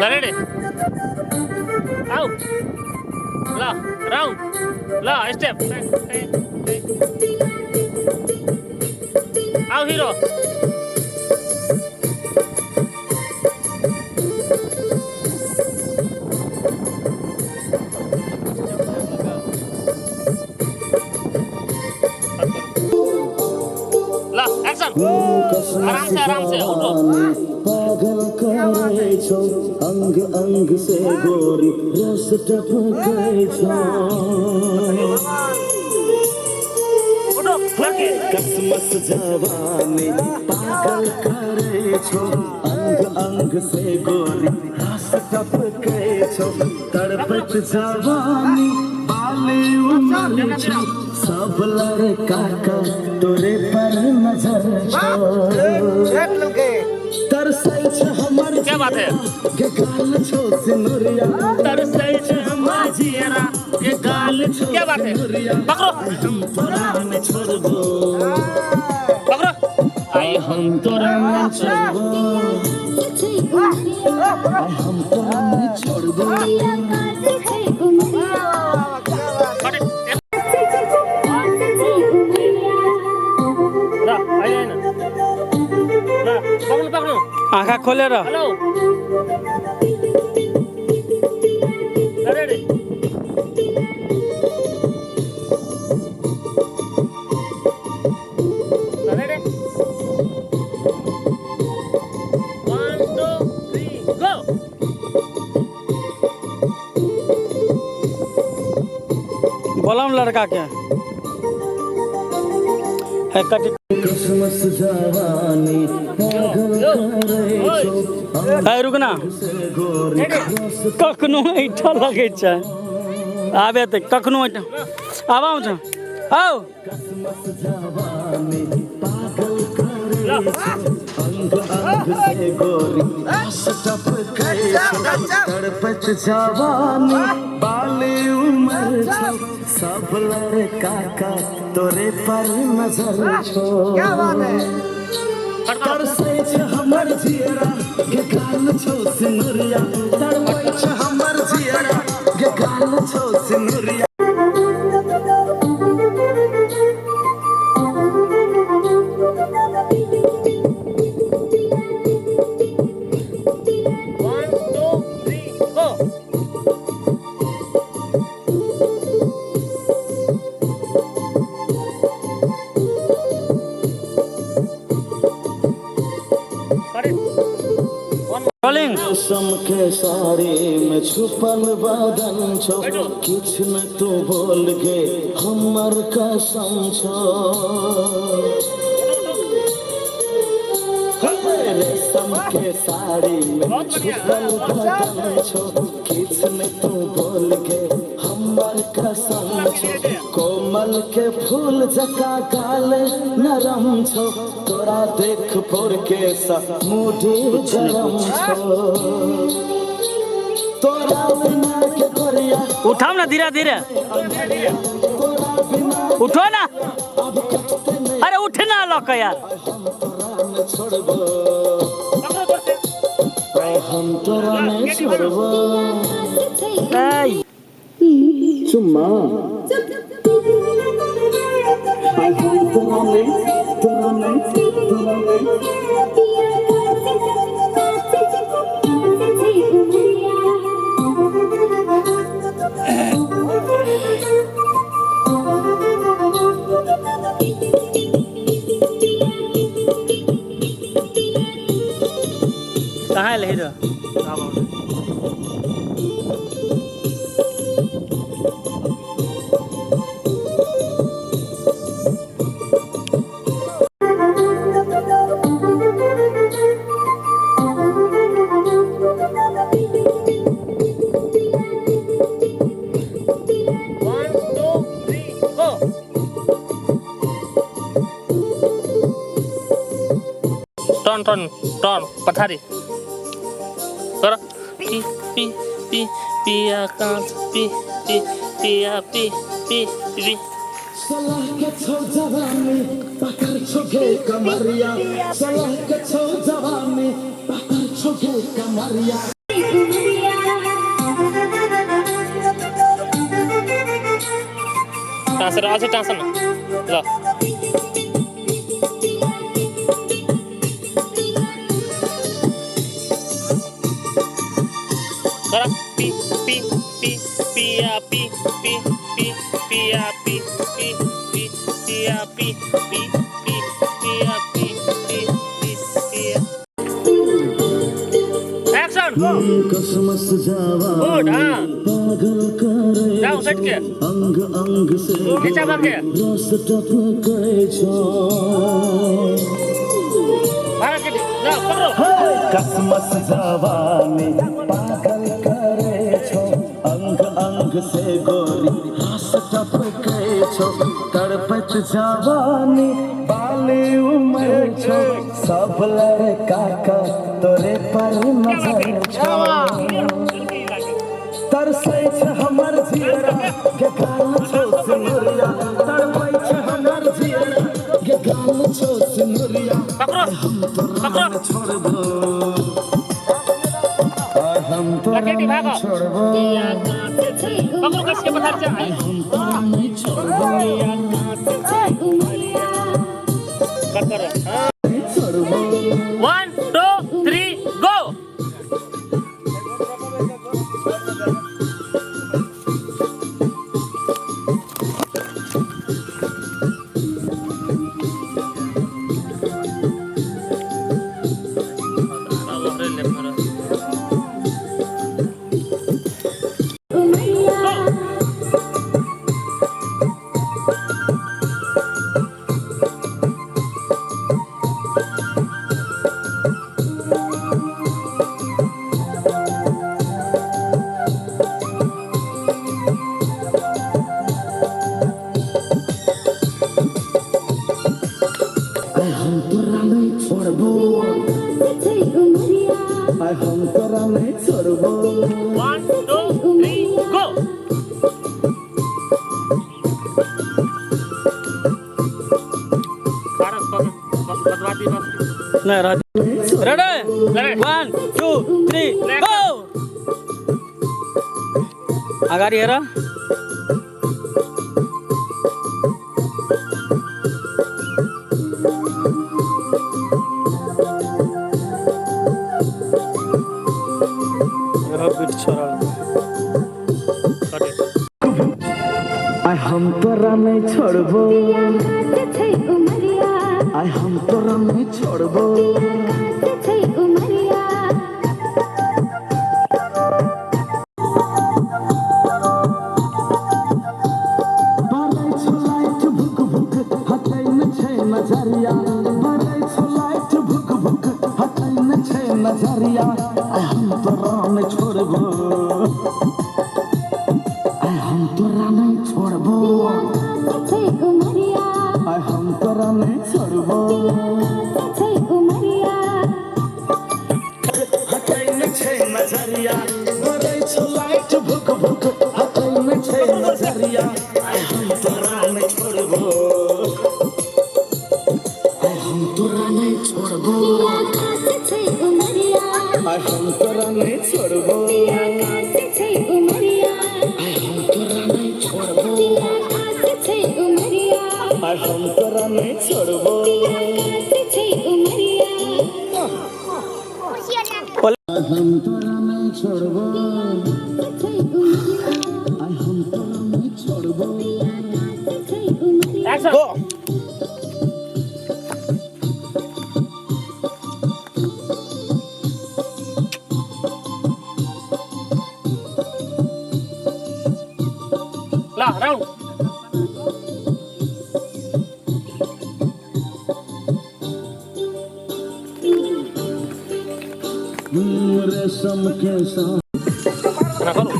ready? Out. La, round. La, step. Out, hero. La, action. आराम से उठो. पागल करे छो अंग अंग से गोरी रस टपके छो कसमस जवानी पागल करे छो अंग अंग से गोरी रस टपके छो तड़पत जवानी बाली उमर छो सब लड़का का तोरे पर नजर छो तरसै छ हमर क्या बात है के गाल छो सिनुरिया तरसै छ हमर जियरा के गाल छो क्या बात है पकड़ो हम तोरा में छोड़बो पकड़ो आई हम तोरा में छोड़बो आई हम तोरा में छोड़बो आँखा खोले रह हेलो रेडी रेडी 1 2 3 गो बोलम लड़का के है कट कसमस जवानी पागल करे छो है रुकना गोरी कखनो ऐठा लगे छै आबे त कखनो ऐठा आबाऊ छ आओ कसमस जवानी पागल करे छो अंग अंग से गोरी रस टपके छो तड़पत जवानी बाली उमर छो सब लड़का का तोरे पर नजर छो क्या बात है तरसै छ हमर जियरा के गाल छो सिनुरिया तड़पै छ हमर जियरा के गाल छो सिनुरिया रोलिंग मौसम के साड़ी में छुपल बदन छो किछ न तू बोल के हमर कसम छो रेशम के साड़ी में छुपल बदन छो किछ न तू बोल के हमर कसम छो कोमल के फूल जका गाल नरम छो तोरा देख फोर के सा मुझे गरम छो तोरा बिना के गोरिया उठाओ ना धीरे धीरे तोरा बिना उठो ना अब कटते नहीं अरे उठना लोग यार हम तोरा न छोड़बो हम तोरा न छोड़बो चुम्मा कहाँ है लहीरो टर्न पथारी कर पी पी पी पिया कांच पी पी पिया पी पी पी सलाह के छो जवानी पकड़ छोगे कमरिया सलाह के छो जवानी पकड़ छोगे कमरिया सर अझै टाँसन ल तर पी पी पी पिया पी पी पी पिया पी पी पी पिया पी पी पी पिया पी पी पी पिया एक्शन कसमस जावा गुड हां पागल करे जाऊ सटके अंग अंग से खिचा भागे रस टपके छो भाग के जाऊ पकड़ो कसमस जवानी पागल करे छो अंग अंग से गोरी रस टपके छो तड़पत जवानी बाली उमर छो सब लड़का का तोरे पर नजर छो तरसै छ हमर जियरा के गाल छो सिनुरिया तड़पै छ हमर जियरा के गाल छो सिनुरिया पकड़ो पकड़ो छोड़बो हम तो लकेटी भागो छोड़बो पकड़ो कस के पत्थर से हम तो नहीं छोड़बो कट करो नहीं छोड़बो 1 2 3 गो हम तोरा नहीं छोड़बो हम तोरा नहीं छोड़बो 1 2 3 गो भारत बदवादी बस नहीं रेडी 1 2 3 गो अगाडि हेर हम तोरा नहीं छोड़बो हम तोरा नहीं छोड़बो बारै छ लाइट भुक भुक हटै न छै नजरिया बारै छ लाइट भुक भुक हटै न छै नजरिया हम तोरा नहीं छोड़बो हम तोरा नहीं छोड़बो हम तोरा नहीं छोड़बो हटै न छै नजरिया बारै छ लाइट भुक भुक हटै न छै नजरिया हम तोरा नहीं छोड़बो हम तोरा नहीं छोड़बो हम तोरा नहीं छोड़बो हम तोरा नहीं छोड़बो हम तोरा नहीं छोड़बो हम तोरा नहीं छोड़बो हम तोरा नहीं छोड़बो एक्शन गो ला राउंड रेशम के साथ ना करो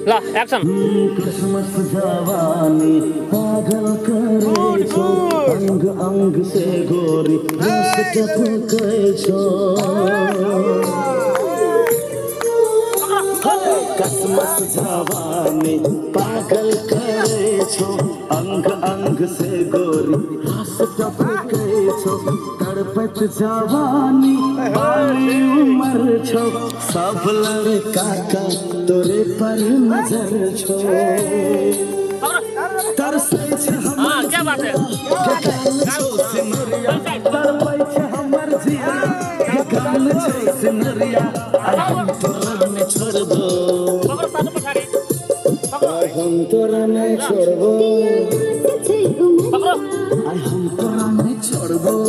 ला एक्शन क्रिसमस जवानी पागल करे छो अंग अंग से गोरी रस टपके छो क्रिसमस जवानी पागल करे छो अंग अंग से गोरी रस टपके छो तड़प तड़पत जवानी बाली उम्र छो सब लड़का का तोरे पर नजर छो तरसे छे हाँ क्या बात है तड़पै छे हमर जिया गाल छे सिनरिया हम तोरा में छोड़ दो पकड़ो साथ में पछाड़ी हम तोरा में छोड़बो पकड़ो हम तोरा में छोड़बो